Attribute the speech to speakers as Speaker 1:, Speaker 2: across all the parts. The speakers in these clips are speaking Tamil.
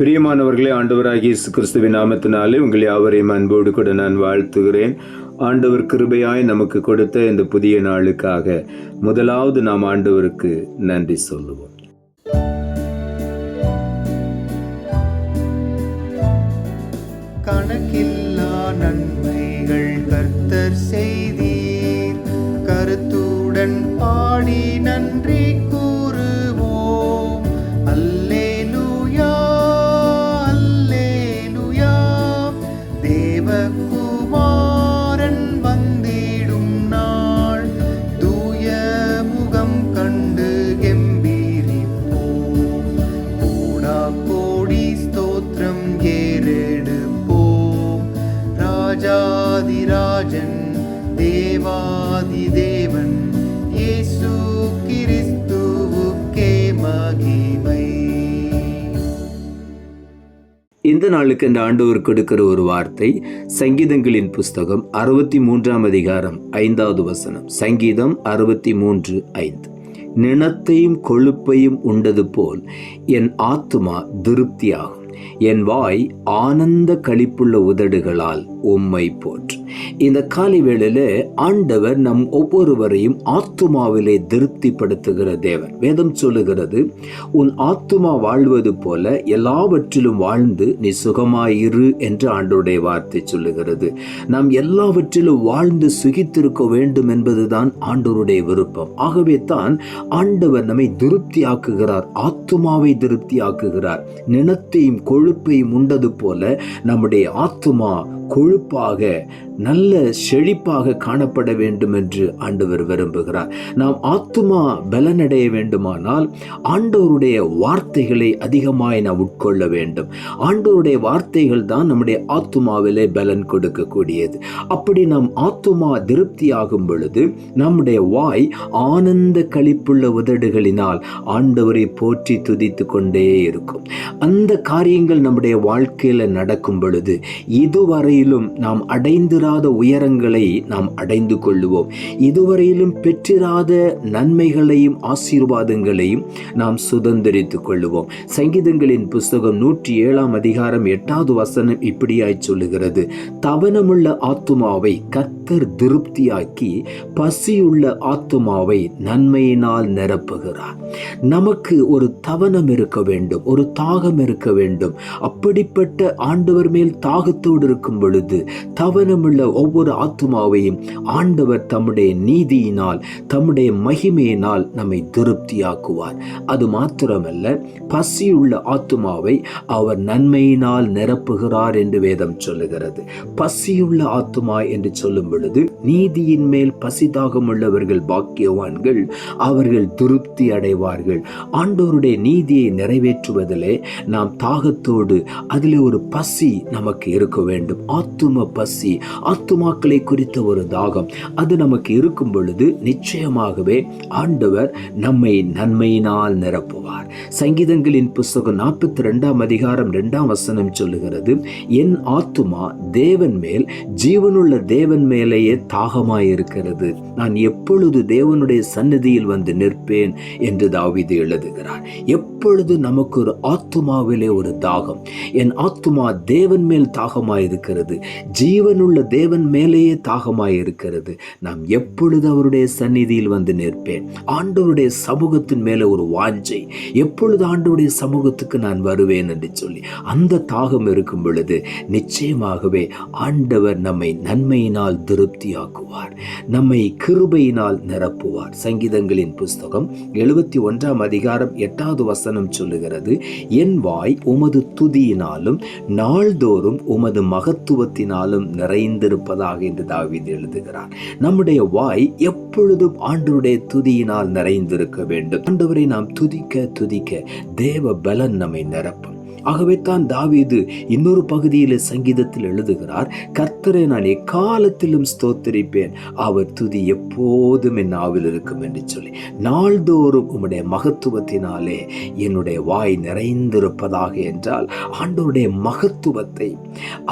Speaker 1: பிரியமானவர்களே, ஆண்டவராகிய இயேசு கிறிஸ்துவின் நாமத்தினாலே உங்களை யாவரையும் அன்போடு கூட நான் வாழ்த்துகிறேன். ஆண்டவர் கிருபையாய் நமக்கு கொடுத்த இந்த புதிய நாளுக்காக முதலாவது நாம் ஆண்டவருக்கு நன்றி சொல்லுவோம்.
Speaker 2: கணக்கில்லா நன்மைகள் கர்த்தர் செய்தீர், கருத்துடன் பாடி நன்றி கூறுவோம். அல்லேலூயா அல்லேலூயா, தேவகுமாரன் வந்திடும் நாள், தூய முகம் கண்டு கெம்பீரிப்போம். கோடா கோடி ஸ்தோத்திரம் ஏறெடுப்போம். ராஜாதிராஜன் தேவாதி தேவன் இயேசு கிறிஸ்துவுக்கே மகிமை.
Speaker 1: இந்த நாளுக்கு இந்த ஆண்டவர் கொடுக்கிற ஒரு வார்த்தை சங்கீதங்களின் புஸ்தகம் 63 அதிகாரம் 5வது வசனம். சங்கீதம் 63:5. நிணத்தையும் கொழுப்பையும் உண்டது போல் என் ஆத்துமா திருப்தியாகும், என் வாய் ஆனந்த களிப்புள்ள உதடுகளால் உம்மை போற்று. இந்த காலை வேளையில ஆண்டவர் நம் ஒவ்வொருவரையும் ஆத்துமாவிலே திருப்திப்படுத்துகிற தேவன். வேதம் சொல்லுகிறது, உன் ஆத்துமா வாழ்வது போல எல்லாவற்றிலும் வாழ்ந்து நீ சுகமாயிரு என்று ஆண்டவருடைய வார்த்தை சொல்லுகிறது. நாம் எல்லாவற்றிலும் வாழ்ந்து சுகித்திருக்க வேண்டும் என்பதுதான் ஆண்டவருடைய விருப்பம். ஆகவே தான் ஆண்டவர் நம்மை திருப்தியாக்குகிறார், ஆத்துமாவை திருப்தியாக்குகிறார். நிணத்தையும் கொழுப்பையும் உண்டது போல நம்முடைய ஆத்துமா கொழுப்பாக நல்ல செழிப்பாக காணப்பட வேண்டும் என்று ஆண்டவர் விரும்புகிறார். நாம் ஆத்துமா பலனடைய வேண்டுமானால் ஆண்டவருடைய வார்த்தைகளை அதிகமாய் நாம் உட்கொள்ள வேண்டும். ஆண்டவருடைய வார்த்தைகள் தான் நம்முடைய ஆத்துமாவிலே பலன் கொடுக்கக்கூடியது. அப்படி நாம் ஆத்துமா திருப்தியாகும் பொழுது நம்முடைய வாய் ஆனந்த களிப்புள்ள உதடுகளினால் ஆண்டவரை போற்றி துதித்து கொண்டே இருக்கும். அந்த காரியங்கள் நம்முடைய வாழ்க்கையில நடக்கும் பொழுது இதுவரையிலும் நாம் அடைந்திராத உயரங்களை நாம் அடைந்து கொள்ளுவோம். இதுவரையிலும் பெற்றிராத நன்மைகளையும் ஆசீர்வாதங்களையும் நாம் சுதந்திரித்துக் கொள்ளுவோம். சங்கீதங்களின் புஸ்தகம் 107 அதிகாரம் 8வது வசனம் இப்படியாய் சொல்லுகிறது, தவனமுள்ள ஆத்துமாவை கர்த்தர் திருப்தியாக்கி பசியுள்ள ஆத்துமாவை நன்மையினால் நிரப்புகிறார். நமக்கு ஒரு தவனம் இருக்க வேண்டும், ஒரு தாகம் இருக்க வேண்டும். அப்படிப்பட்ட ஆண்டவர் மேல் தாகத்தோடு இருக்கும் பொழுது தவனமுள்ள ஒவ்வொரு ஆத்துமாவையும் ஆண்டவர் தம்முடைய நீதியினால் தம்முடைய மகிமையினால் நம்மை திருப்தியாக்குவார். அது மாத்திரமல்ல, பசியுள்ள ஆத்துமாவை அவர் நன்மையினால் நிரப்புகிறார் என்று வேதம் சொல்லுகிறது. பசியுள்ள ஆத்துமா என்று சொல்லும் பொழுது நீதியின் மேல் பசிதாகம் உள்ளவர்கள் பாக்கியவான்கள், அவர்கள் திருப்தி அடைவார்கள். ஆண்டவருடைய நீதியை நிறைவேற்றுவதிலே நாம் தாகத்தோடு அதிலே ஒரு பசி நமக்கு இருக்க வேண்டும். ஆத்தும பசி, ஆத்துமாக்களை குறித்த ஒரு தாகம் அது நமக்கு இருக்கும் பொழுது நிச்சயமாகவே ஆண்டவர் நம்மை நன்மையினால் நிரப்புவார். சங்கீதங்களின் புஸ்தகம் 42 அதிகாரம் 2ஆம் வசனம் சொல்லுகிறது, என் ஆத்துமா தேவன் மேல், ஜீவனுள்ள தேவன் மேலேயே தாகமாயிருக்கிறது, நான் எப்பொழுது தேவனுடைய சந்நிதியில் வந்து நிற்பேன் என்று தாவீது எழுதுகிறார். எப்பொழுது நமக்கு ஒரு ஆத்துமாவிலே ஒரு தாகம், என் ஆத்துமா தேவன் மேல் தாகமாயிருக்கிறது, ஜீவனுள்ள தேவன் மேலேயே தாகமாயிருக்கிறது, நாம் எப்பொழுது அவருடைய சந்நிதியில் வந்து நிற்பேன், ஆண்டவருடைய சமூகத்தின் மேலே ஒரு வாஞ்சை, எப்பொழுது ஆண்டவருடைய சமூகத்துக்கு நான் வருவேன் என்று சொல்லி அந்த தாகம் இருக்கும் பொழுது நிச்சயமாகவே ஆண்டவர் நம்மை நன்மையினால் திருப்தியாக்குவார், நம்மை கிருபையினால் நிரப்புவார். சங்கீதங்களின் புஸ்தகம் 71 அதிகாரம் 8வது வசனம் சொல்லுகிறது, என் வாய் உமது துதியினாலும் நாள்தோறும் உமது மகத்துவத்தினாலும் நிறைந்திருப்பதாக என்று தாவீது எழுதுகிறார். நம்முடைய வாய் எப்பொழுதும் ஆண்டவருடைய துதியினால் நிறைந்திருக்க வேண்டும். ஆண்டவரை நாம் துதிக்க துதிக்க தேவ பலன் நம்மை நிரப்பும். ஆகவே தான் தாவீது இன்னொரு பகுதியில் சங்கீதத்தில் எழுதுகிறார், கர்த்தரை நான் எக்காலத்திலும் ஸ்தோத்திரிப்பேன், அவர் துதி எப்போதும் என் நாவில் இருக்கும் என்று சொல்லி. நாள்தோறும் உம்முடைய மகத்துவத்தினாலே என்னுடைய வாய் நிறைந்திருப்பதாக என்றால் ஆண்டவருடைய மகத்துவத்தை,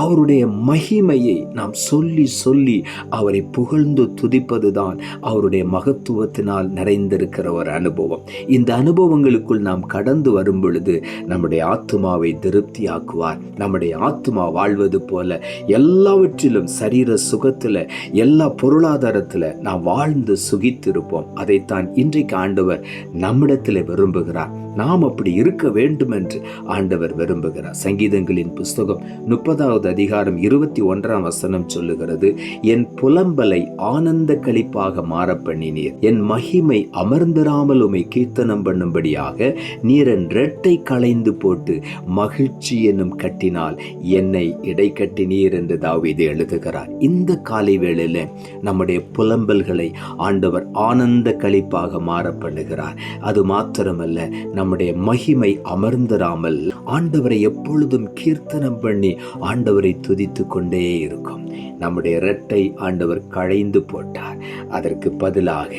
Speaker 1: அவருடைய மகிமையை நாம் சொல்லி சொல்லி அவரை புகழ்ந்து துதிப்பதுதான் அவருடைய மகத்துவத்தினால் நிறைந்திருக்கிற ஒரு அனுபவம். இந்த அனுபவங்களுக்குள் நாம் கடந்து வரும் பொழுது நம்முடைய ஆத்துமா ஆத்துமாவை திருப்தியாக்குவார். நம்முடைய ஆத்துமா வாழ்வது போல எல்லாவற்றிலும் சரீர சுகத்தில், எல்லா பொருளாதாரத்தில் நாம் வாழ்ந்து சுகித்திருப்போம். அதைத்தான் இன்றைக்கு ஆண்டவர் நம்மிடத்தில் விரும்புகிறார். நாம் அப்படி இருக்க வேண்டும் என்று ஆண்டவர் விரும்புகிறார். சங்கீதங்களின் புஸ்தகம் 30வது அதிகாரம் 21ஆம் வசனம் சொல்லுகிறது, என் புலம்பலை ஆனந்த களிப்பாக மாற பண்ணினீர், என் மகிமை அமர்ந்திராமல் உம்மை கீர்த்தனம் பண்ணும்படியாக நீர் என் ரெட்டை களைந்து போட்டு மகிழ்ச்சி என்னும் கட்டினால் என்னை இடை கட்டினீர் என்று தாவீது எழுதுகிறார். இந்த காலை வேளையில நம்முடைய புலம்பல்களை ஆண்டவர் ஆனந்த களிப்பாக மாற பண்ணுகிறார். அது மாத்திரமல்ல, நம்முடைய மகிமை அமர்ந்திராமல் ஆண்டவரை எப்பொழுதும் கீர்த்தனம் பண்ணி ஆண்டவரை துதித்து கொண்டே இருக்கும். நம்முடைய இரட்டை ஆண்டவர் களைந்து போட்டார். அதற்கு பதிலாக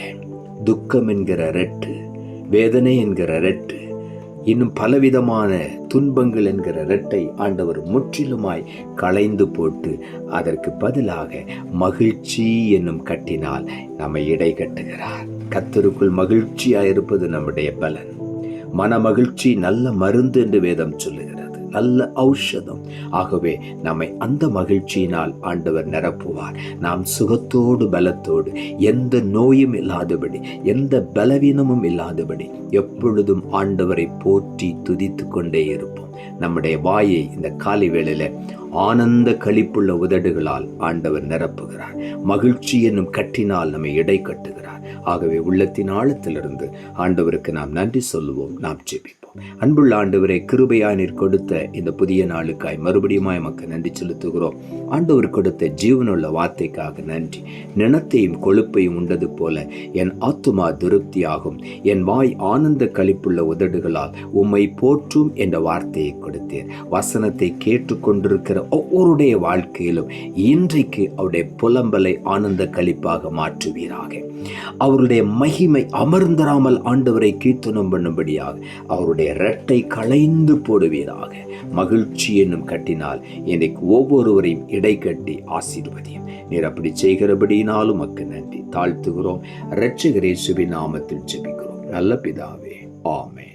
Speaker 1: துக்கம் என்கிற ரெட்டு, வேதனை என்கிற ரெட்டு, இன்னும் பலவிதமான துன்பங்கள் என்கிற ரெட்டை ஆண்டவர் முற்றிலுமாய் களைந்து போட்டு அதற்கு பதிலாக மகிழ்ச்சி என்னும் கட்டினால் நம்மை இடை கட்டுகிறார். கர்த்தருக்குள் மகிழ்ச்சியாயிருப்பது நம்முடைய பலன். மன மகிழ்ச்சி நல்ல மருந்து என்று வேதம் சொல்லுகிறது, நல்ல ஔஷதம். ஆகவே நம்மை அந்த மகிழ்ச்சியினால் ஆண்டவர் நிரப்புவார். நாம் சுகத்தோடு பலத்தோடு, எந்த நோயும் இல்லாதபடி, எந்த பலவீனமும் இல்லாதபடி எப்பொழுதும் ஆண்டவரை போற்றி துதித்து கொண்டே இருப்போம். நம்முடைய வாயை இந்த காலை வேளையில ஆனந்த களிப்புள்ள உதடுகளால் ஆண்டவர் நிரப்புகிறார். மகிழ்ச்சி என்னும் கட்டினால் நம்மை இடை கட்டுகிறார். ஆகவே உள்ளத்தின் ஆழத்திலிருந்து ஆண்டவருக்கு நாம் நன்றி சொல்லுவோம். நாம் ஜெபிப்போம். அன்புள்ள ஆண்டவரே, கிருபையாய் நீர் கொடுத்த இந்த புதிய நாளுக்காய் மறுபடியுமாய் நமக்கு நன்றி செலுத்துகிறோம். ஆண்டவர் கொடுத்த ஜீவனுள்ள வார்த்தைக்காக நன்றி. நினத்தையும் கொழுப்பையும் உண்டது போல என் ஆத்துமா திருப்தியாகும், என் வாய் ஆனந்த களிப்புள்ள உதடுகளால் உம்மை போற்றும் என்ற வார்த்தையை கொடுத்தீர். வசனத்தை கேட்டுக்கொண்டிருக்கிற ஒவ்வொருடைய வாழ்க்கையிலும் இன்றைக்கு அவருடைய புலம்பலை ஆனந்த களிப்பாக மாற்றுவீராக. அவருடைய மகிமை அமர்ந்திராமல் ஆண்டவரை கீர்த்தனம் பண்ணும்படியாக அவருடைய இரட்டை களைந்து போடுவீராக. மகிழ்ச்சி என்னும் கட்டினால் இன்றைக்கு ஒவ்வொருவரையும் இடை கட்டி ஆசீர்வதியும். நீர் அப்படி செய்கிறபடினாலும் உமக்கு நன்றி தாழ்த்துகிறோம். இரட்சகர் இயேசுவின் நாமத்தில் ஜெபிக்கிறோம் நல்ல பிதாவே, ஆமென்.